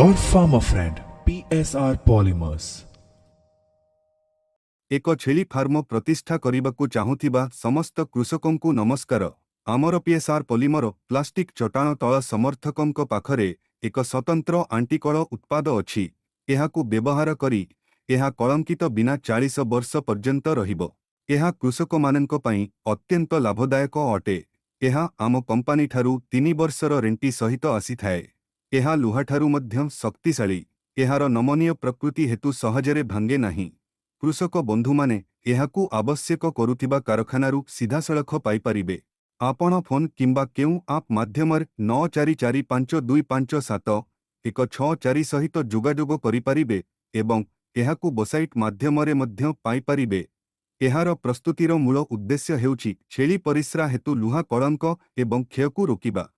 Your farmer friend, PSR Polymers. एक छेली farm प्रतिष्ठा करने चाहूथिबा समस्त कृषकों नमस्कार। आमर पीएसआर पॉलीमर प्लास्टिक चट्टाण तल समर्थकों पाखरे एक स्वतंत्र आंटिकल उत्पाद अछि। एहाकु व्यवहार करी एहा कलंकित बिना 40 वर्ष पर्यंत रहिबो। एहा कृषक माननक पई अत्यंत लाभदायक अटे। एहा आम कंपनी ठारू 3 वर्षर रेंटी सहित आसी थाए। एहा लुहा ठारू मध्यम शक्तिशाली। एहार नमनीय प्रकृति हेतु सहजरे भांगे नाही। कृषक बंधु माने एहाकु आवश्यक करुथिबा कारखानारू सीधासळख पाई परिबे। आपण फोन किंबा केउ आप माध्यमर 9445257164 सहित जोगाजोग करि परिबे एवं एहाकु वेबसाइट माध्यमरे मध्य पाई परिबे। एहार प्रस्तुतिर मूल उद्देश्य हेउछि छेली परिस्रा हेतु लुहा कलंक एवं क्षयकु रोकिबा।